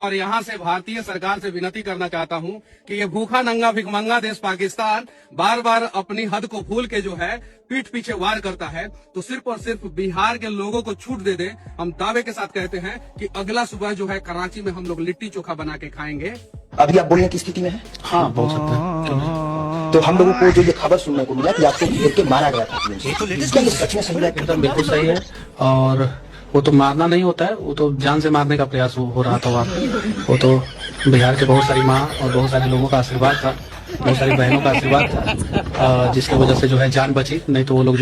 और यहाँ से भारतीय सरकार से विनती करना चाहता हूँ कि ये भूखा नंगा भिखमंगा देश पाकिस्तान बार बार अपनी हद को भूल के जो है पीठ पीछे वार करता है, तो सिर्फ और सिर्फ बिहार के लोगों को छूट दे दे। हम दावे के साथ कहते हैं कि अगला सुबह जो है कराची में हम लोग लिट्टी चोखा बना के खाएंगे। अभी आप बोलने की स्थिति में है? हाँ, बोल सकते हैं। तो हम लोगों को जो ये खबर सुनने को मिला कि आपको घेर के मारा गया था, ये तो क्या ये सच में सही है? एकदम बिल्कुल सही है। और वो तो मारना नहीं होता है, वो तो जान से मारने का प्रयास हो रहा था वहाँ। वो तो बिहार के बहुत सारी माँ और बहुत सारे लोगों का आशीर्वाद था, बहुत सारी बहनों का आशीर्वाद था, जिसकी वजह से जो है जान बची, नहीं तो वो लोग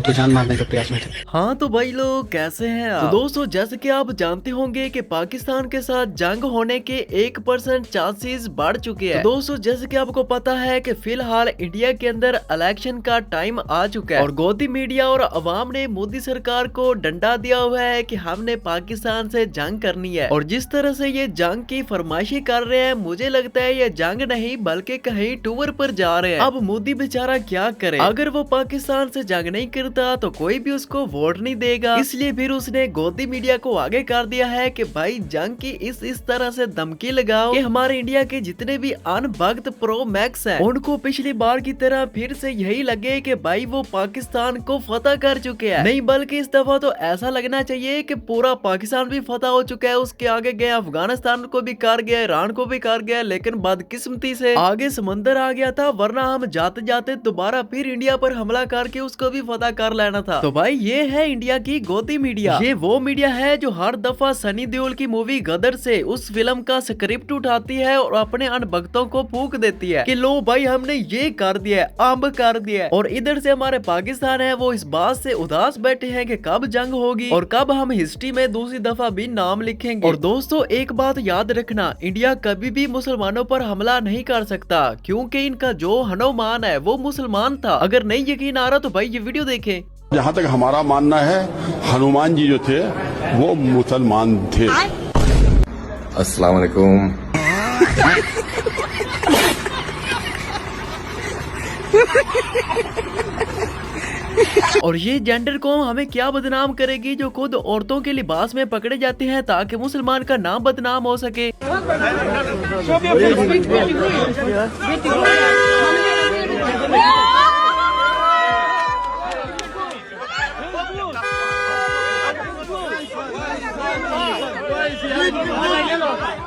तो जान मारने के प्रयास में थे। हाँ तो भाई लोग कैसे हैं आप? तो दोस्तों जैसे कि आप जानते होंगे कि पाकिस्तान के साथ जंग होने के 1% चांसेस बढ़ चुके हैं। तो दोस्तों जैसे कि आपको पता है कि फिलहाल इंडिया के अंदर इलेक्शन का टाइम आ चुका है और गोदी मीडिया और अवाम ने मोदी सरकार को डंडा दिया हुआ है कि हमने पाकिस्तान से जंग करनी है। और जिस तरह से ये जंग की फरमाइशी कर रहे हैं, मुझे लगता है ये जंग नहीं बल्कि कहीं टूर पर जा रहे हैं। अब मोदी बेचारा क्या करे, अगर वो पाकिस्तान से जंग नहीं करता तो कोई भी उसको वोट नहीं देगा, इसलिए फिर उसने गोदी मीडिया को आगे कर दिया है कि भाई जंग की इस तरह से धमकी लगाओ कि हमारे इंडिया के जितने भी अनभक्त प्रो मैक्स हैं उनको पिछली बार की तरह फिर से यही लगे कि भाई वो पाकिस्तान को फतह कर चुके हैं। नहीं बल्कि इस दफा तो ऐसा लगना चाहिए कि पूरा पाकिस्तान भी फतह हो चुका है, उसके आगे गया अफगानिस्तान को भी कर गया, ईरान को भी कर गया, लेकिन बदकिस्मती से आगे समंदर आ गया था, वरना हम जाते जाते दोबारा फिर इंडिया पर हमला करके उसको भी फतह कर लेना था। तो भाई ये है इंडिया की गोदी मीडिया। ये वो मीडिया है जो हर दफा सनी देओल की मूवी गदर से उस फिल्म का स्क्रिप्ट उठाती है और अपने अनभक्तों को फूंक देती है कि लो भाई हमने ये कर दिया है, अम्ब कर दिया है। और इधर से हमारे पाकिस्तान है वो इस बात से उदास बैठे हैं कि कब जंग होगी और कब हम हिस्ट्री में दूसरी दफा भी नाम लिखेंगे। और दोस्तों एक बात याद रखना, इंडिया कभी भी मुसलमानों पर हमला नहीं कर सकता क्योंकि इनका जो हनुमान है वो मुसलमान था। अगर नहीं यकीन आ रहा तो भाई ये वीडियो देखें। जहाँ तक हमारा मानना है हनुमान जी जो थे वो मुसलमान थे। अस्सलाम वालेकुम। और ये जेंडर कॉम हमें क्या बदनाम करेगी जो खुद औरतों के लिबास में पकड़े जाते हैं ताकि मुसलमान का नाम बदनाम हो सके।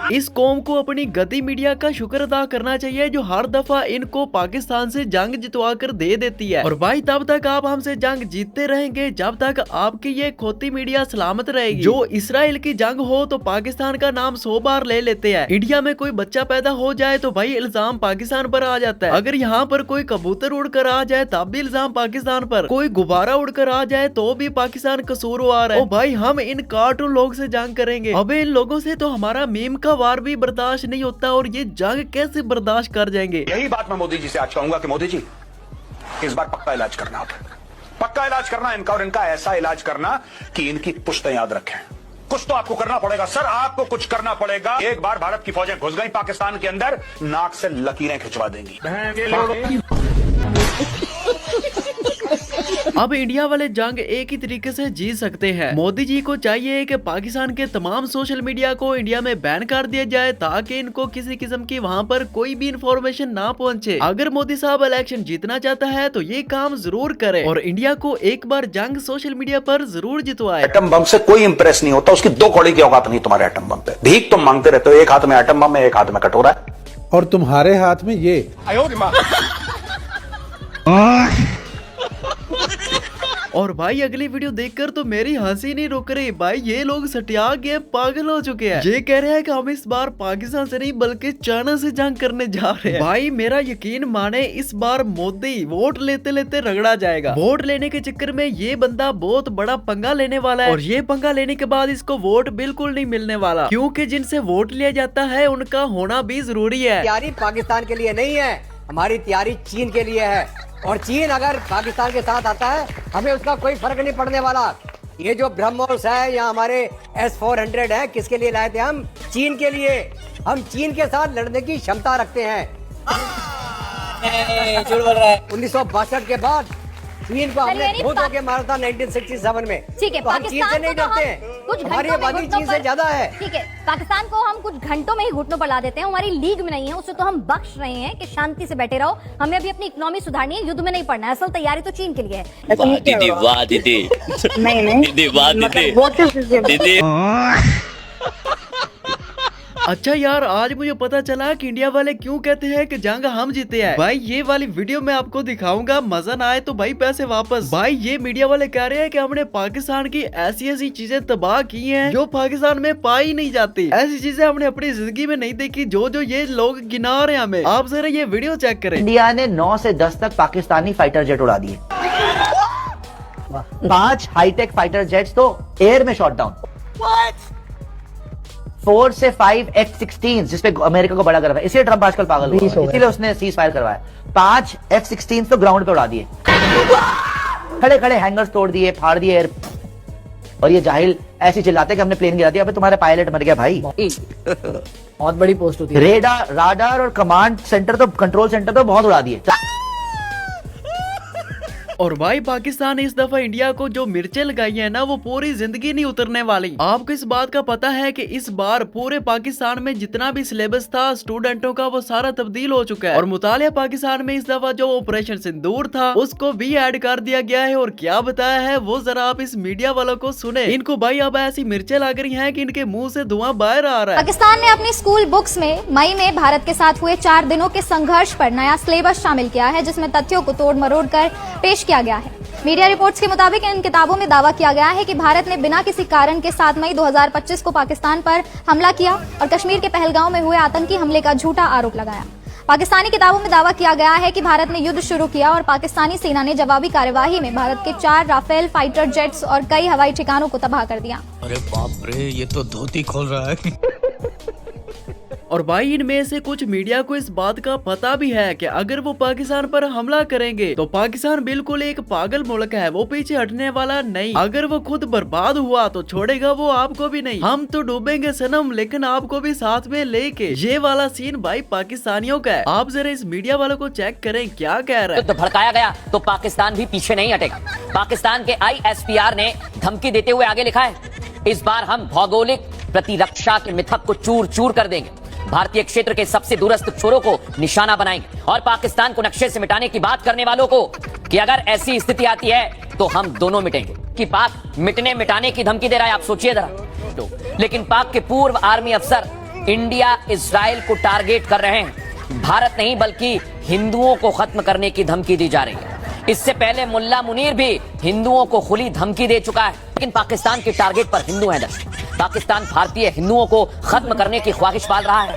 इस कौम को अपनी गति मीडिया का शुक्र अदा करना चाहिए जो हर दफा इनको पाकिस्तान से जंग जितवा कर दे देती है। और भाई तब तक आप हमसे जंग जीतते रहेंगे जब तक आपकी ये खोती मीडिया सलामत रहेगी। जो इसराइल की जंग हो तो पाकिस्तान का नाम 100 बार ले लेते हैं। इंडिया में कोई बच्चा पैदा हो जाए तो भाई इल्जाम पाकिस्तान पर आ जाता है। अगर यहाँ पर कोई कबूतर उड़कर आ जाए तब भी इल्जाम पाकिस्तान पर, कोई गुब्बारा उड़कर आ जाए तो भी पाकिस्तान कसूरवार है। ओ भाई हम इन कार्टून लोग से जंग करेंगे, अबे इन लोगों से तो हमारा मीम का वार भी बर्दाश्त नहीं होता और ये जंग कैसे बर्दाश्त कर जाएंगे। यही बात मैं मोदी जी से आज कहूंगा कि मोदी जी इस बार पक्का इलाज करना, पक्का इलाज करना इनका, और इनका ऐसा इलाज करना कि इनकी पुश्तें याद रखें। कुछ तो आपको करना पड़ेगा सर, आपको कुछ करना पड़ेगा। एक बार भारत की फौजें घुस गई पाकिस्तान के अंदर, नाक से लकीरें खिंचवा देंगी। अब इंडिया वाले जंग एक ही तरीके से जीत सकते हैं। मोदी जी को चाहिए कि पाकिस्तान के तमाम सोशल मीडिया को इंडिया में बैन कर दिया जाए ताकि इनको किसी किस्म की वहाँ पर कोई भी इंफॉर्मेशन ना पहुँचे। अगर मोदी साहब इलेक्शन जीतना चाहता है तो ये काम जरूर करे और इंडिया को एक बार जंग सोशल मीडिया पर जरूर जितवाए। एटम बम से कोई इंप्रेस नहीं होता, उसकी 2 कौड़ी की औकात नहीं तुम्हारे एटम बम पे। भीख तुम मांगते रहते हो, एक हाथ में एटम बम है, एक हाथ में कटोरा है और तुम्हारे हाथ में ये। और भाई अगली वीडियो देखकर तो मेरी हंसी नहीं रुक रही। भाई ये लोग सटिया के पागल हो चुके हैं। ये कह रहे हैं कि हम इस बार पाकिस्तान से नहीं बल्कि चाइना से जंग करने जा रहे हैं। भाई मेरा यकीन माने इस बार मोदी वोट लेते लेते रगड़ा जाएगा। वोट लेने के चक्कर में ये बंदा बहुत बड़ा पंगा लेने वाला है और ये पंगा लेने के बाद इसको वोट बिल्कुल नहीं मिलने वाला क्योंकि जिनसे वोट लिया जाता है उनका होना भी जरूरी है। तैयारी पाकिस्तान के लिए नहीं है, हमारी तैयारी चीन के लिए है और चीन अगर पाकिस्तान के साथ आता है हमें उसका कोई फर्क नहीं पड़ने वाला। ये जो ब्रह्मोस है या हमारे S-400 है, किसके लिए लाए थे हम? चीन के लिए। हम चीन के साथ लड़ने की क्षमता रखते हैं। 1962 के बाद चीन को हमने यानी खुद होके मारा था 1967 में। ठीक है, तो हम चीन से नहीं डरते हैं, कुछ हमारी घंटों में आबादी घुटनों चीन से पर- ज्यादा है। ठीक है, पाकिस्तान को हम कुछ घंटों में ही घुटनों पर ला देते हैं, हमारी लीग में नहीं है, उसे तो हम बख्श रहे हैं कि शांति से बैठे रहो, हमें अभी अपनी इकोनॉमी सुधारनी है, युद्ध में नहीं पड़ना है। असल तैयारी तो चीन के लिए है। दीदी वाह दीदी, दीदी वाह दीदी, दीदी। अच्छा यार, आज मुझे पता चला कि इंडिया वाले क्यों कहते हैं कि जंग हम जीते हैं। भाई ये वाली वीडियो मैं आपको दिखाऊंगा, मजा ना आए तो भाई पैसे वापस। भाई ये मीडिया वाले कह रहे हैं कि हमने पाकिस्तान की ऐसी ऐसी चीजें तबाह की हैं जो पाकिस्तान में पाई नहीं जाती। ऐसी चीजें हमने अपनी जिंदगी में नहीं देखी जो ये लोग गिना रहे हैं हमें। आप जरा ये वीडियो चेक करें। इंडिया ने 9 से 10 तक पाकिस्तानी फाइटर जेट उड़ा दिए। 5 हाईटेक फाइटर जेट्स तो एयर में शॉट डाउन। 4 से 5 F-16 जिसपे अमेरिका को बड़ा गर्व है, इसलिए ट्रंप आजकल पागल हो गया, इसीलिए उसने सीज फायर करवाया। 5 F-16 तो ग्राउंड पे उड़ा दिए, खड़े खड़े हैंगर्स तोड़ दिए, फाड़ दिए एयर। और ये जाहिल ऐसी चिल्लाते कि हमने प्लेन गिरा दिया, अबे तुम्हारा पायलट मर गया भाई। बहुत बड़ी पोस्ट होती है। राडार और कमांड सेंटर तो, कंट्रोल सेंटर तो बहुत उड़ा दिए। और भाई पाकिस्तान ने इस दफा इंडिया को जो मिर्चें लगाई है ना, वो पूरी जिंदगी नहीं उतरने वाली। आपको इस बात का पता है कि इस बार पूरे पाकिस्तान में जितना भी सिलेबस था स्टूडेंटों का, वो सारा तब्दील हो चुका है। और मुतालिया पाकिस्तान में इस दफा जो ऑपरेशन सिंदूर था उसको भी ऐड कर दिया गया है। और क्या बताया है वो जरा आप इस मीडिया वालों को सुने। इनको भाई अब ऐसी मिर्चें लग रही है कि इनके मुँह से धुआं बाहर आ रहा है। पाकिस्तान ने अपनी स्कूल बुक्स में मई में भारत के साथ हुए 4 दिनों के संघर्ष पर नया सिलेबस शामिल किया है, जिसमें तथ्यों को तोड़ मरोड़ कर पेश किया गया है। मीडिया रिपोर्ट्स के मुताबिक इन किताबों में दावा किया गया है कि भारत ने बिना किसी कारण के 7 मई 2025 को पाकिस्तान पर हमला किया और कश्मीर के पहलगांव में हुए आतंकी हमले का झूठा आरोप लगाया। पाकिस्तानी किताबों में दावा किया गया है कि भारत ने युद्ध शुरू किया और पाकिस्तानी सेना ने जवाबी कार्यवाही में भारत के 4 राफेल फाइटर जेट्स और कई हवाई ठिकानों को तबाह कर दिया। अरे बाप रे, ये तो धोती खोल रहा है। और भाई इनमें से कुछ मीडिया को इस बात का पता भी है कि अगर वो पाकिस्तान पर हमला करेंगे तो पाकिस्तान बिल्कुल एक पागल मुल्क है, वो पीछे हटने वाला नहीं। अगर वो खुद बर्बाद हुआ तो छोड़ेगा वो आपको भी नहीं। हम तो डूबेंगे सनम, लेकिन आपको भी साथ में लेके। ये वाला सीन भाई पाकिस्तानियों का है। आप जरा इस मीडिया वालों को चेक करें क्या कह रहा है। तो भड़काया गया तो पाकिस्तान भी पीछे नहीं हटेगा। पाकिस्तान के ISPR ने धमकी देते हुए आगे लिखा है, इस बार हम भौगोलिक प्रतिरक्षा के मिथक को चूर चूर कर देंगे, भारतीय क्षेत्र के सबसे दूरस्थ छोरों को निशाना बनाएंगे और पाकिस्तान को नक्शे से मिटाने की बात करने वालों को कि अगर ऐसी स्थिति आती है तो हम दोनों मिटेंगे। कि पाक मिटने मिटाने की धमकी दे रहा है, आप सोचिए जरा। तो लेकिन पाक के पूर्व आर्मी अफसर इंडिया इजराइल को टारगेट कर रहे हैं। भारत नहीं बल्कि हिंदुओं को खत्म करने की धमकी दी जा रही है। इससे पहले मुल्ला मुनीर भी हिंदुओं को खुली धमकी दे चुका है, लेकिन पाकिस्तान के टारगेट पर हिंदू हैं। दर्शक, पाकिस्तान भारतीय हिंदुओं को खत्म करने की ख्वाहिश पाल रहा है।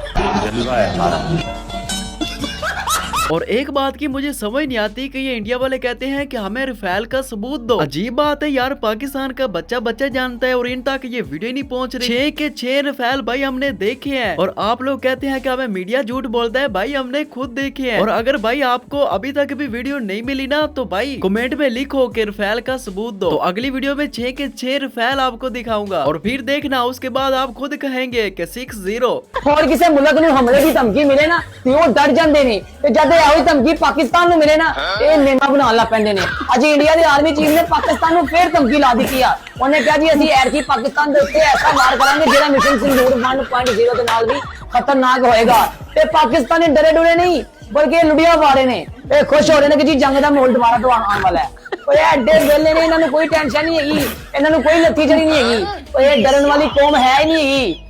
और एक बात की मुझे समझ नहीं आती कि ये इंडिया वाले कहते हैं कि हमें रफेल का सबूत दो। अजीब बात है यार, पाकिस्तान का बच्चा बच्चा जानता है और इन तक ये वीडियो नहीं पहुंच रही। 6 के 6 रफेल भाई हमने देखे हैं और आप लोग कहते हैं कि हमें मीडिया झूठ बोलता है। भाई हमने खुद देखे हैं। और अगर भाई आपको अभी तक भी वीडियो नहीं मिली ना तो भाई कमेंट में लिखो कि रफेल का सबूत दो, तो अगली वीडियो में 6 के 6 रफेल आपको दिखाऊंगा। और फिर देखना उसके बाद आप खुद कहेंगे कि 6-0 और किसी मुल्क ने हमले की धमकी मिले ना तो वो डर जाते ने, जब आई धमकी पाकिस्तान ਨੂੰ मिले ना ये नेमा बना ला पैंदे ने। अज इंडिया की आर्मी चीफ ने पाकिस्तान ਨੂੰ फिर धमकी ला दी है। उन्हें कहा जी असि एरकी पाकिस्तान के उत्ते ऐसा वार करांगे जेड़ा मिशन सिंदूर 1.0 के नाल भी खतरनाक होएगा। ते पाकिस्तानी डरे डुरे नहीं बल्कि लुड़िया मारे ने, ये खुश हो रहे हैं कि जी जंग का माहौल दोबारा तो आने वाला है। एडे वेले ने, इन्होंने कोई टेंशन नहीं है, इन्होंने कोई लत्थी चढ़ी नहीं है, डरन वाली कौम है ही नहीं।